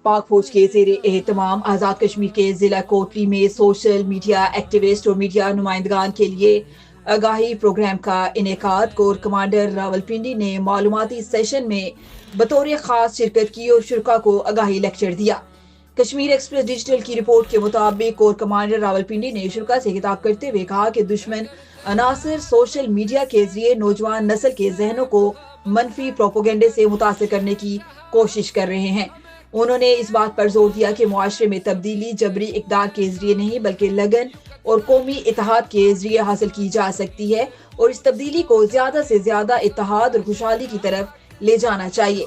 पाक फौज के ज़ेरे एहतमाम आज़ाद कश्मीर के ज़िला कोटली में सोशल मीडिया एक्टिविस्ट और मीडिया नुमाइंदगान के लिए आगाही प्रोग्राम का इनेकाद कोर कमांडर रावलपिंडी ने मालूमाती सेशन में बतौर ख़ास शिरकत की और शुरा को आगाही लेक्चर दिया। कश्मीर एक्सप्रेस डिजिटल की रिपोर्ट के मुताबिक कोर कमांडर रावलपिंडी ने शुरा से खिताब करते हुए कहा कि दुश्मन अनासर सोशल मीडिया के जरिए नौजवान नस्ल के जहनों को मनफी प्रोपोगंडे से मुतासर करने की कोशिश कर रहे हैं। उन्होंने इस बात पर जोर दिया कि मुआशरे में तब्दीली जबरी इक़दार के जरिए नहीं बल्कि लगन और कौमी इत्तेहाद के जरिए हासिल की जा सकती है और इस तब्दीली को ज्यादा से ज्यादा इत्तेहाद और खुशहाली की तरफ ले जाना चाहिए।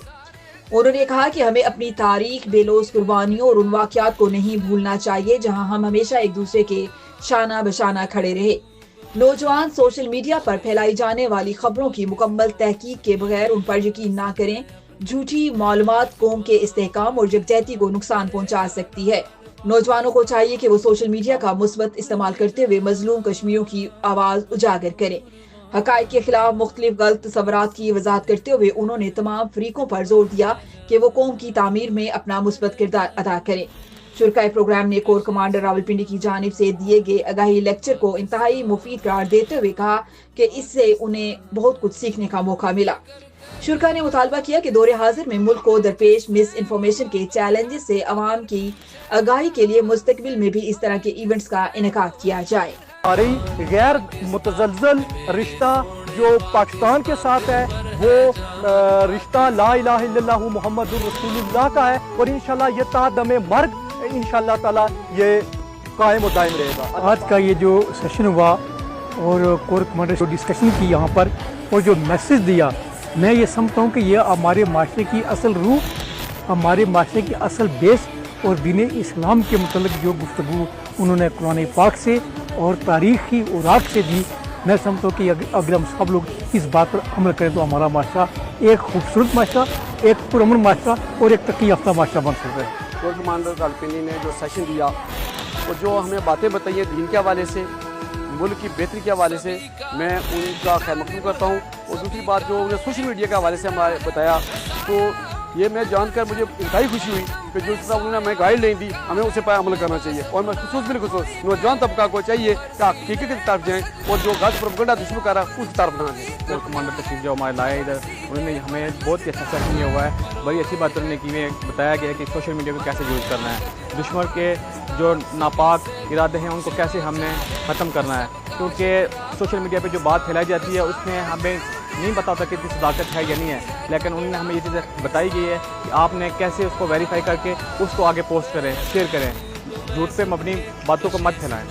उन्होंने कहा कि हमें अपनी तारीख, बेलोस कुर्बानियों और उन वाक़यात को नहीं भूलना चाहिए जहां हम हमेशा एक दूसरे के शाना बशाना खड़े रहे। नौजवान सोशल मीडिया पर फैलाई जाने वाली खबरों की मुकम्मल तहकीक के बगैर उन पर यकीन ना करें। झूठी मालूमात कौम के इस्तेहकाम और यकजहती को नुकसान पहुंचा सकती है। नौजवानों को चाहिए कि वो सोशल मीडिया का मुस्बत इस्तेमाल करते हुए मजलूम कश्मीरियों की आवाज उजागर करें। हकायक के खिलाफ मुख्तलिफ गलत तस्वुरात की वजाहत करते हुए उन्होंने तमाम फरीकों पर जोर दिया कि वो कौम की तामीर में अपना मुस्बत किरदार अदा करें। शुरकाए प्रोग्राम ने कोर कमांडर रावलपिंडी की जानिब से दिए गए आगाही लेक्चर को इंतहाई मुफीद करार देते हुए कहा कि इससे उन्हें बहुत कुछ सीखने का मौका मिला। शुरा ने मुतालबा किया कि दौरे हाजिर में मुल्क को दरपेश मिस इन्फॉर्मेशन के चैलेंजेस से अवाम की आगाही के लिए मुस्तकबिल में भी इस तरह के इवेंट्स का इनेकाद किया जाए। गैर मुतज़लज़ल रिश्ता जो पाकिस्तान के साथ है वो रिश्ता ला इलाहा इल्लल्लाहु मुहम्मदुर रसूलुल्लाह का है और इंशाल्लाह ये ता दमे मर्ग इंशाल्लाह ताला ये कायम और दायम रहेगा। आज का ये जो सेशन हुआ और कोर कमांडर जो डिस्कशन की यहाँ पर और जो मैसेज दिया, मैं ये समझता हूँ कि ये हमारे माशरे की असल रूह, हमारे माशरे की असल बेस और दीन इस्लाम के मतलब जो गुफ्तगू उन्होंने कुरान पाक से और तारीख़ी औराक से दी, मैं समझता हूँ कि अगर हम सब लोग इस बात पर अमल करें तो हमारा माशरा एक खूबसूरत माशरा, एक पुरअमन माशरा और एक तरक्की याफ्ता माशरा बन सकता है। कोर कमांडर रावलपिंडी ने जो सेशन दिया और जो हमें बातें बताई हैं दीन के हवाले से, मुल्क की बेहतरी के हवाले से, मैं उनका खैर मकबूल करता हूँ। और दूसरी बात जो उन्होंने सोशल मीडिया के हवाले से हमारे बताया, तो ये मैं जानकर मुझे इंतहाई खुशी हुई कि जो तरह उन्होंने हमें गाइडलाइन दी हमें उसे पर अमल करना चाहिए। और मैं खसूस नौजवान तबका को चाहिए कि हकीकत की तरफ जाएँ और जो गलत प्रोपेगेंडा दुश्मन कर रहा है उसकी तरफ ना जाए। कोर कमांडर तशरीफ जो हमारे लाए इधर, उन्होंने हमें बहुत ही अच्छा सेशन किया हुआ है। बड़ी अच्छी बात उन्होंने की है, बताया गया है कि सोशल मीडिया को कैसे यूज़ करना है, दुश्मन के जो नापाक इरादे हैं उनको कैसे हमने ख़त्म करना है। क्योंकि सोशल मीडिया पे जो बात फैलाई जाती है उसमें हमें नहीं पता होता कि कितनी सदाकत है या नहीं है, लेकिन उन्होंने हमें ये चीज़ बताई गई है कि आपने कैसे उसको वेरीफाई करके उसको आगे पोस्ट करें, शेयर करें, झूठ पे मबनी बातों को मत फैलाएं।